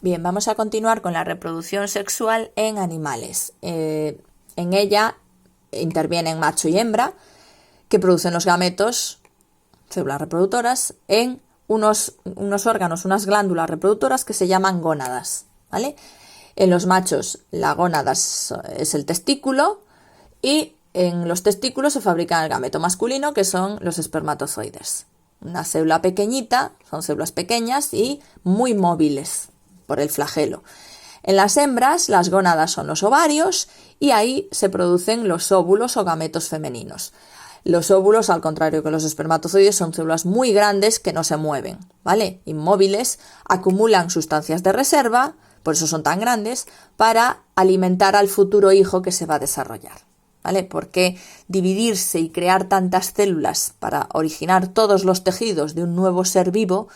Bien, vamos a continuar con la reproducción sexual en animales. En ella intervienen macho y hembra, que producen los gametos, células reproductoras, en unos órganos, unas glándulas reproductoras que se llaman gónadas, ¿vale? En los machos la gónada es el testículo y en los testículos se fabrica el gameto masculino, que son los espermatozoides. Una célula pequeñita, son células pequeñas y muy móviles por el flagelo. En las hembras, las gónadas son los ovarios y ahí se producen los óvulos o gametos femeninos. Los óvulos, al contrario que los espermatozoides, son células muy grandes que no se mueven, ¿vale? Inmóviles, acumulan sustancias de reserva, por eso son tan grandes, para alimentar al futuro hijo que se va a desarrollar, ¿vale? Porque dividirse y crear tantas células para originar todos los tejidos de un nuevo ser vivo,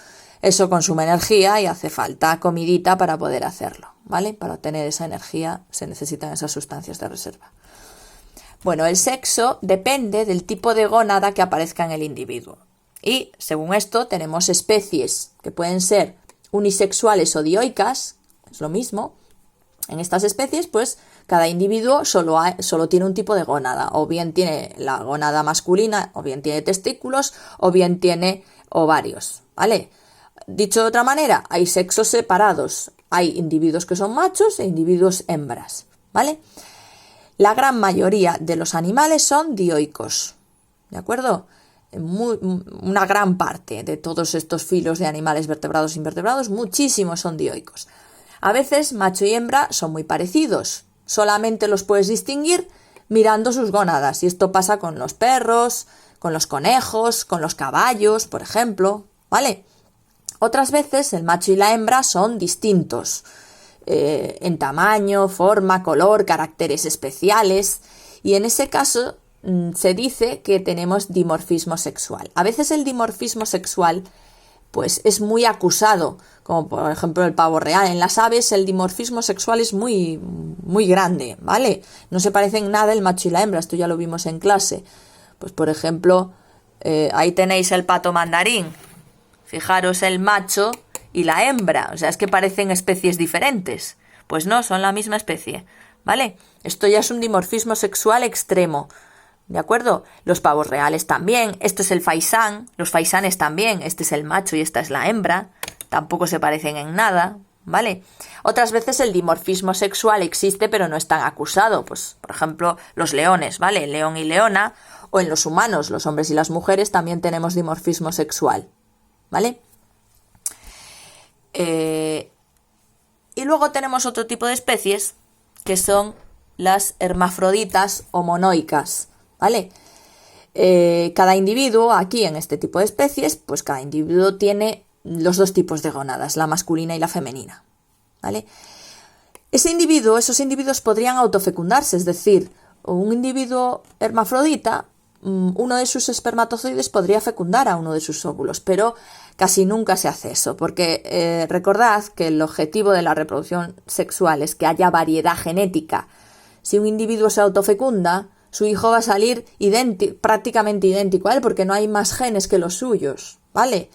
eso consume energía y hace falta comidita para poder hacerlo, ¿vale? Para obtener esa energía se necesitan esas sustancias de reserva. Bueno, el sexo depende del tipo de gónada que aparezca en el individuo. Y, según esto, tenemos especies que pueden ser unisexuales o dioicas, es lo mismo. En estas especies, pues, cada individuo solo tiene un tipo de gónada. O bien tiene la gónada masculina, o bien tiene testículos, o bien tiene ovarios, ¿vale? Dicho de otra manera, hay sexos separados. Hay individuos que son machos e individuos hembras, ¿vale? La gran mayoría de los animales son dioicos, ¿de acuerdo? Una gran parte de todos estos filos de animales vertebrados e invertebrados, muchísimos son dioicos. A veces macho y hembra son muy parecidos, solamente los puedes distinguir mirando sus gónadas, y esto pasa con los perros, con los conejos, con los caballos, por ejemplo, ¿vale? Otras veces el macho y la hembra son distintos en tamaño, forma, color, caracteres especiales, y en ese caso se dice que tenemos dimorfismo sexual. A veces el dimorfismo sexual pues es muy acusado, como por ejemplo el pavo real. En las aves el dimorfismo sexual es muy, muy grande, ¿vale? No se parecen nada el macho y la hembra, esto ya lo vimos en clase. Pues por ejemplo, ahí tenéis el pato mandarín. Fijaros el macho y la hembra, o sea, es que parecen especies diferentes. Pues no, son la misma especie, ¿vale? Esto ya es un dimorfismo sexual extremo, ¿de acuerdo? Los pavos reales también, este es el faisán, los faisanes también, este es el macho y esta es la hembra, tampoco se parecen en nada, ¿vale? Otras veces el dimorfismo sexual existe pero no es tan acusado, pues por ejemplo los leones, ¿vale? León y leona, o en los humanos, los hombres y las mujeres también tenemos dimorfismo sexual, ¿vale? Y luego tenemos otro tipo de especies que son las hermafroditas o monoicas, ¿vale? Cada individuo aquí en este tipo de especies, pues cada individuo tiene los dos tipos de gónadas, la masculina y la femenina, ¿vale? Esos individuos podrían autofecundarse, es decir, un individuo hermafrodita, uno de sus espermatozoides podría fecundar a uno de sus óvulos, pero casi nunca se hace eso, porque recordad que el objetivo de la reproducción sexual es que haya variedad genética. Si un individuo se autofecunda, su hijo va a salir prácticamente idéntico a él, porque no hay más genes que los suyos, ¿vale?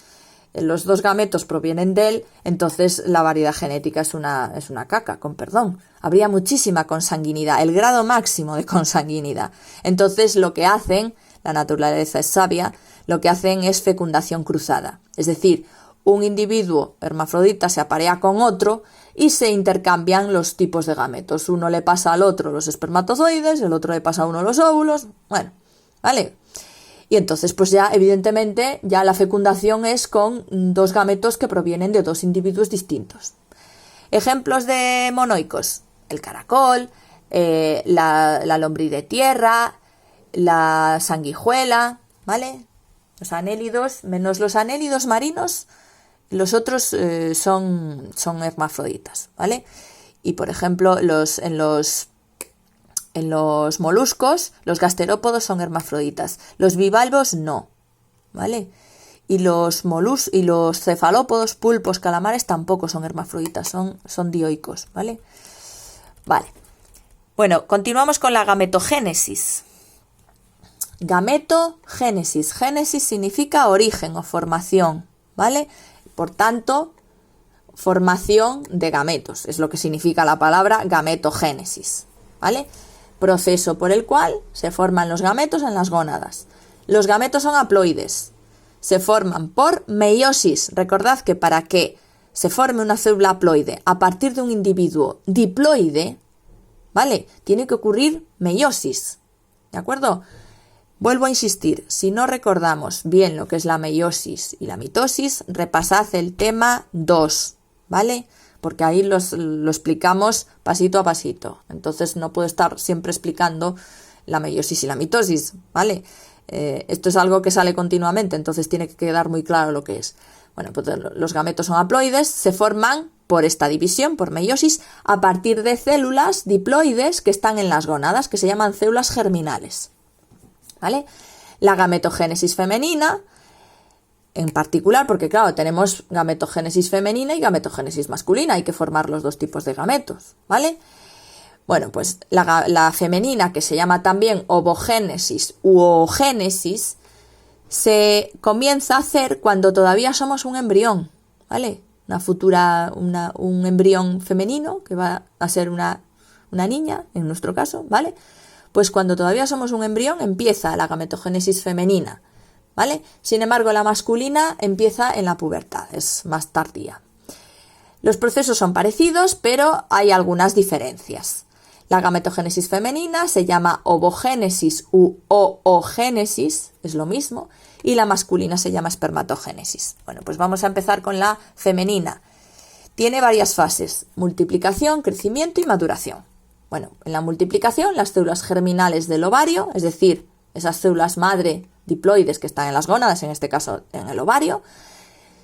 Los dos gametos provienen de él, entonces la variedad genética es una caca, con perdón. Habría muchísima consanguinidad, el grado máximo de consanguinidad. Entonces lo que hacen, la naturaleza es sabia, lo que hacen es fecundación cruzada. Es decir, un individuo hermafrodita se aparea con otro y se intercambian los tipos de gametos. Uno le pasa al otro los espermatozoides, el otro le pasa a uno los óvulos, bueno, ¿vale? Y entonces, pues ya, evidentemente, ya la fecundación es con dos gametos que provienen de dos individuos distintos. Ejemplos de monoicos: el caracol, la lombriz de tierra, la sanguijuela, ¿vale? Los anélidos, menos los anélidos marinos, los otros son hermafroditas, ¿vale? Y, por ejemplo, en los moluscos, los gasterópodos son hermafroditas. Los bivalvos no, ¿vale? Y los cefalópodos, pulpos, calamares tampoco son hermafroditas, son dioicos, ¿vale? Vale. Bueno, continuamos con la gametogénesis. Gametogénesis. Génesis significa origen o formación, ¿vale? Por tanto, formación de gametos, es lo que significa la palabra gametogénesis, ¿vale? Proceso por el cual se forman los gametos en las gónadas. Los gametos son haploides, se forman por meiosis. Recordad que para que se forme una célula haploide a partir de un individuo diploide, ¿vale? Tiene que ocurrir meiosis, ¿de acuerdo? Vuelvo a insistir, si no recordamos bien lo que es la meiosis y la mitosis, repasad el tema 2, ¿vale? Porque ahí lo explicamos pasito a pasito. Entonces no puedo estar siempre explicando la meiosis y la mitosis, ¿vale? Esto es algo que sale continuamente, entonces tiene que quedar muy claro lo que es. Bueno, pues los gametos son haploides, se forman por esta división, por meiosis, a partir de células diploides que están en las gónadas, que se llaman células germinales, ¿vale? La gametogénesis femenina, en particular, porque claro, tenemos gametogénesis femenina y gametogénesis masculina, hay que formar los dos tipos de gametos, ¿vale? Bueno, pues la femenina, que se llama también ovogénesis u oogénesis, se comienza a hacer cuando todavía somos un embrión, ¿vale? Un embrión femenino, que va a ser una niña, en nuestro caso, ¿vale? Pues cuando todavía somos un embrión empieza la gametogénesis femenina, ¿vale? Sin embargo, la masculina empieza en la pubertad, es más tardía. Los procesos son parecidos, pero hay algunas diferencias. La gametogénesis femenina se llama ovogénesis u oogénesis, es lo mismo, y la masculina se llama espermatogénesis. Bueno, pues vamos a empezar con la femenina. Tiene varias fases: multiplicación, crecimiento y maduración. Bueno, en la multiplicación, las células germinales del ovario, es decir, esas células madre diploides que están en las gónadas, en este caso en el ovario,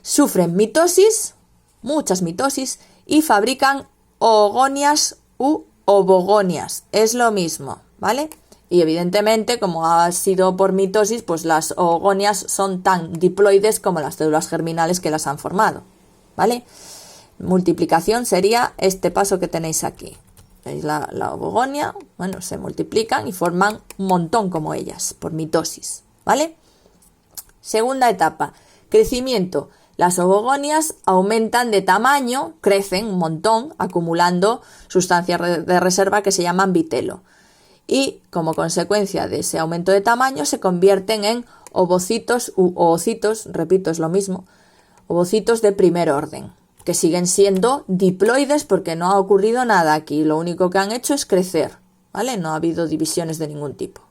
sufren mitosis, muchas mitosis, y fabrican oogonias u ovogonias. Es lo mismo, ¿vale? Y evidentemente, como ha sido por mitosis, pues las oogonias son tan diploides como las células germinales que las han formado, ¿vale? Multiplicación sería este paso que tenéis aquí. ¿Veis la ovogonia? Bueno, se multiplican y forman un montón como ellas, por mitosis, ¿vale? Segunda etapa, crecimiento. Las ovogonias aumentan de tamaño, crecen un montón, acumulando sustancias de reserva que se llaman vitelo. Y como consecuencia de ese aumento de tamaño se convierten en ovocitos u oocitos, repito, es lo mismo, ovocitos de primer orden, que siguen siendo diploides porque no ha ocurrido nada aquí, lo único que han hecho es crecer, ¿vale? No ha habido divisiones de ningún tipo.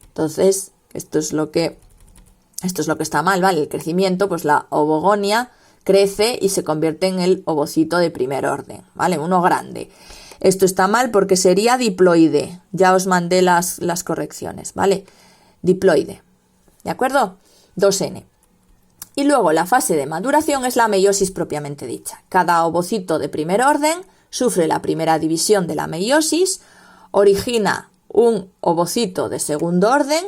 Entonces, esto es lo que está mal, ¿vale? El crecimiento, pues la ovogonia crece y se convierte en el ovocito de primer orden, ¿vale? Uno grande. Esto está mal porque sería diploide. Ya os mandé las correcciones, ¿vale? Diploide. ¿De acuerdo? 2N. Y luego la fase de maduración es la meiosis propiamente dicha. Cada ovocito de primer orden sufre la primera división de la meiosis, origina un ovocito de segundo orden,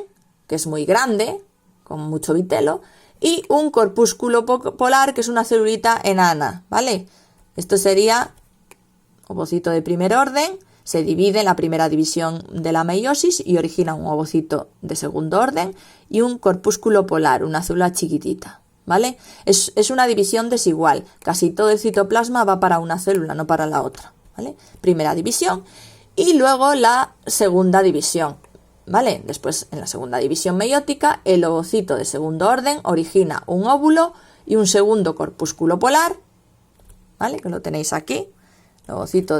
que es muy grande, con mucho vitelo, y un corpúsculo polar, que es una celulita enana, ¿vale? Esto sería ovocito de primer orden, se divide en la primera división de la meiosis y origina un ovocito de segundo orden y un corpúsculo polar, una célula chiquitita, ¿vale? Es una división desigual, casi todo el citoplasma va para una célula, no para la otra, ¿vale? Primera división y luego la segunda división, ¿vale? Después, en la segunda división meiótica, el ovocito de segundo orden origina un óvulo y un segundo corpúsculo polar, ¿vale? Que lo tenéis aquí. El ovocito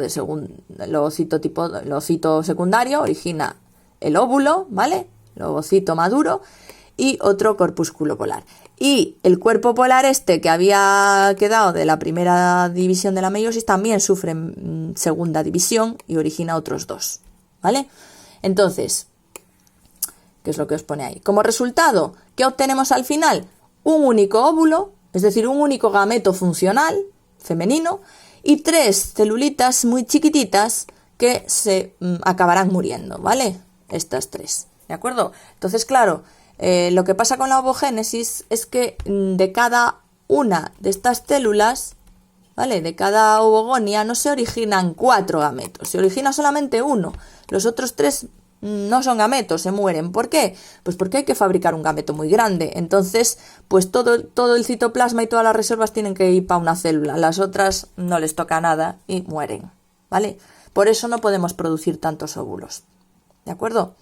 secundario origina el óvulo, ¿vale? El ovocito maduro y otro corpúsculo polar. Y el cuerpo polar que había quedado de la primera división de la meiosis también sufre segunda división y origina otros dos, ¿vale? Entonces, ¿qué es lo que os pone ahí? Como resultado, ¿qué obtenemos al final? Un único óvulo, es decir, un único gameto funcional, femenino, y 3 celulitas muy chiquititas que se acabarán muriendo, ¿vale? Estas 3, ¿de acuerdo? Entonces, claro, lo que pasa con la ovogénesis es que de cada una de estas células, ¿vale? De cada ovogonia no se originan 4 gametos, se origina solamente uno. Los otros 3 no son gametos, se mueren. ¿Por qué? Pues porque hay que fabricar un gameto muy grande. Entonces, pues todo el citoplasma y todas las reservas tienen que ir para una célula. Las otras no les toca nada y mueren, ¿vale? Por eso no podemos producir tantos óvulos, ¿de acuerdo?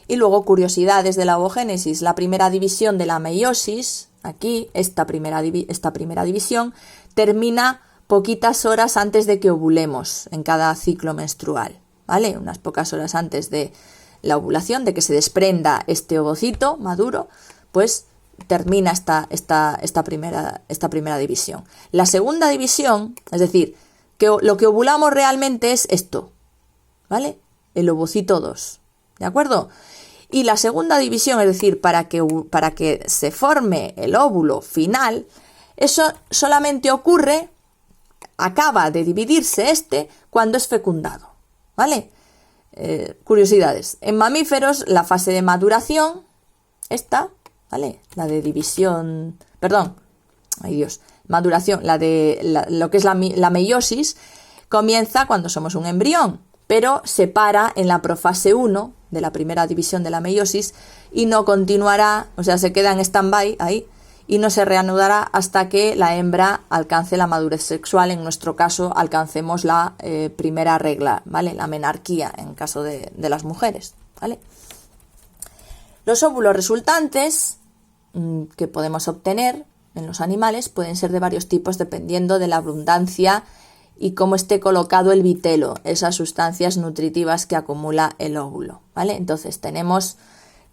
Y luego, curiosidades de la ovogénesis. La primera división de la meiosis, aquí, esta primera división, termina poquitas horas antes de que ovulemos en cada ciclo menstrual, ¿vale? Unas pocas horas antes de la ovulación, de que se desprenda este ovocito maduro, pues termina esta primera división. La segunda división, es decir, que lo que ovulamos realmente es esto, ¿vale? El ovocito 2, ¿de acuerdo? Y la segunda división, es decir, para que se forme el óvulo final, eso solamente ocurre, acaba de dividirse cuando es fecundado, ¿vale? Curiosidades. En mamíferos, la fase de maduración, ¿vale? La de división, perdón, maduración, lo que es la meiosis, comienza cuando somos un embrión, pero se para en la profase 1 de la primera división de la meiosis y no continuará, o sea, se queda en stand-by ahí y no se reanudará hasta que la hembra alcance la madurez sexual. En nuestro caso, alcancemos la primera regla, ¿vale? La menarquía, en caso de las mujeres, ¿vale? Los óvulos resultantes que podemos obtener en los animales pueden ser de varios tipos dependiendo de la abundancia y cómo esté colocado el vitelo, esas sustancias nutritivas que acumula el óvulo, ¿vale? Entonces tenemos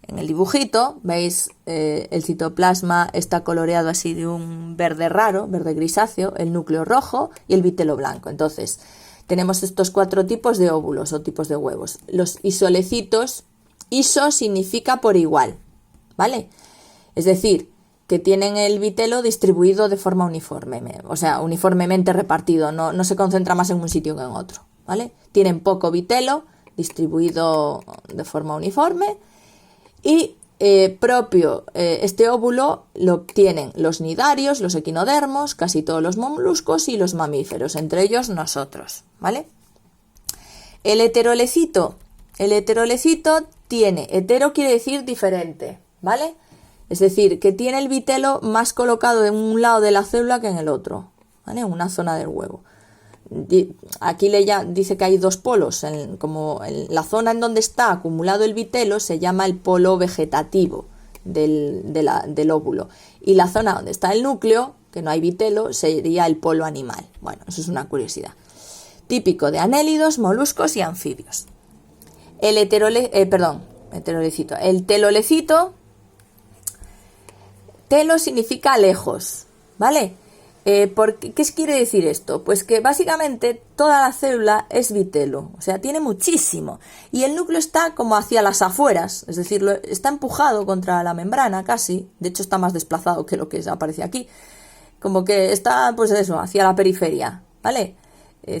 en el dibujito, veis, el citoplasma está coloreado así de un verde raro, verde grisáceo, el núcleo rojo y el vitelo blanco. Entonces tenemos estos 4 tipos de óvulos o tipos de huevos. Los isolecitos, iso significa por igual, ¿vale? Es decir, que tienen el vitelo distribuido de forma uniforme, o sea, uniformemente repartido, no se concentra más en un sitio que en otro, ¿vale? Tienen poco vitelo distribuido de forma uniforme y este óvulo lo obtienen los nidarios, los equinodermos, casi todos los moluscos y los mamíferos, entre ellos nosotros, ¿vale? El heterolecito tiene, hetero quiere decir diferente, ¿vale? Es decir, que tiene el vitelo más colocado en un lado de la célula que en el otro, ¿vale? En una zona del huevo. Aquí dice que hay 2 polos, como en la zona en donde está acumulado el vitelo se llama el polo vegetativo del óvulo. Y la zona donde está el núcleo, que no hay vitelo, sería el polo animal. Bueno, eso es una curiosidad. Típico de anélidos, moluscos y anfibios. El heterolecito. El telolecito. Telo significa lejos, ¿vale? ¿Qué quiere decir esto? Pues que básicamente toda la célula es vitelo, o sea, tiene muchísimo. Y el núcleo está como hacia las afueras, es decir, está empujado contra la membrana casi, de hecho está más desplazado que lo que aparece aquí. Como que está, pues eso, hacia la periferia, ¿vale?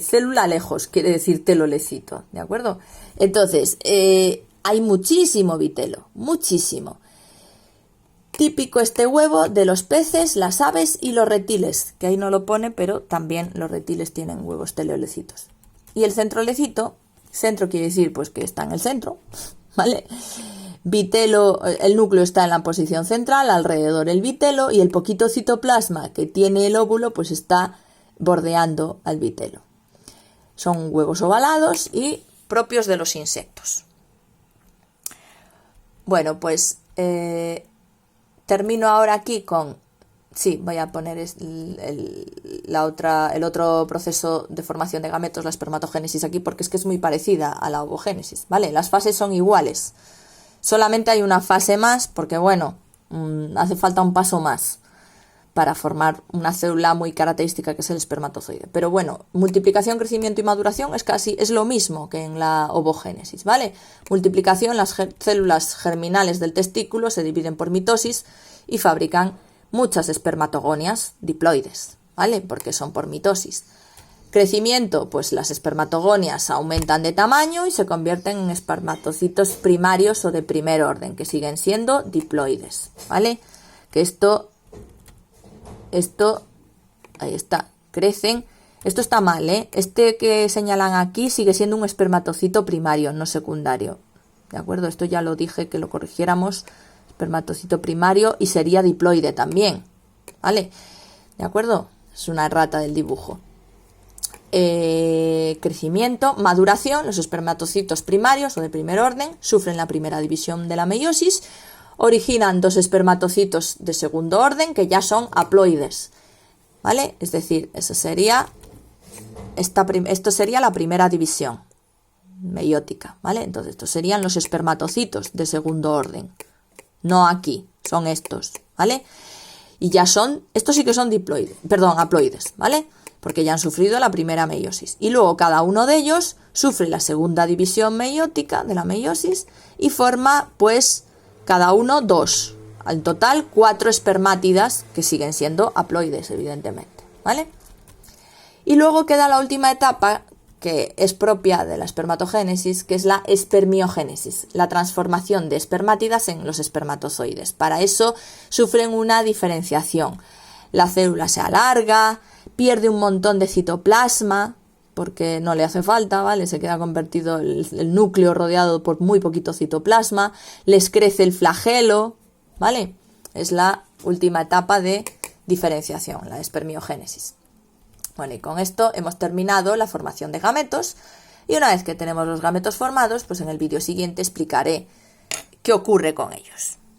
Célula lejos, quiere decir telolecito, ¿de acuerdo? Entonces, hay muchísimo vitelo, muchísimo. Típico este huevo de los peces, las aves y los reptiles, que ahí no lo pone, pero también los reptiles tienen huevos teleolecitos. Y el centrolecito, centro quiere decir pues que está en el centro, ¿vale? Vitelo, el núcleo está en la posición central, alrededor el vitelo y el poquito citoplasma que tiene el óvulo pues está bordeando al vitelo. Son huevos ovalados y propios de los insectos. Bueno, pues termino ahora aquí con... Sí, voy a poner el otro proceso de formación de gametos, la espermatogénesis aquí, porque es que es muy parecida a la ovogénesis, ¿vale? Las fases son iguales. Solamente hay una fase más, porque bueno, hace falta un paso más para formar una célula muy característica que es el espermatozoide. Pero bueno, multiplicación, crecimiento y maduración es lo mismo que en la ovogénesis, ¿vale? Multiplicación, las células germinales del testículo se dividen por mitosis y fabrican muchas espermatogonias diploides, ¿vale? Porque son por mitosis. Crecimiento, pues las espermatogonias aumentan de tamaño y se convierten en espermatocitos primarios o de primer orden, que siguen siendo diploides, ¿vale? Que esto, ahí está, crecen Esto está mal, ¿eh? Este que señalan aquí sigue siendo un espermatocito primario, no secundario. ¿De acuerdo? Esto ya lo dije que lo corrigiéramos. Espermatocito primario y sería diploide también. ¿Vale? ¿De acuerdo? Es una errata del dibujo. Crecimiento, maduración. Los espermatocitos primarios o de primer orden sufren la primera división de la meiosis. Originan dos espermatocitos de segundo orden que ya son haploides. ¿Vale? Es decir, eso sería... esto sería la primera división meiótica, ¿vale? Entonces, estos serían los espermatocitos de segundo orden. No aquí, son estos, ¿vale? Y ya son, estos sí que son haploides, ¿vale? Porque ya han sufrido la primera meiosis. Y luego cada uno de ellos sufre la segunda división meiótica de la meiosis y forma, pues, cada uno 2. Al total, 4 espermátidas que siguen siendo haploides, evidentemente, ¿vale? Y luego queda la última etapa, que es propia de la espermatogénesis, que es la espermiogénesis, la transformación de espermátidas en los espermatozoides. Para eso sufren una diferenciación. La célula se alarga, pierde un montón de citoplasma, porque no le hace falta, ¿vale? Se queda convertido el núcleo rodeado por muy poquito citoplasma, les crece el flagelo, ¿vale? Es la última etapa de diferenciación, la espermiogénesis. Bueno, y con esto hemos terminado la formación de gametos, y una vez que tenemos los gametos formados, pues en el vídeo siguiente explicaré qué ocurre con ellos.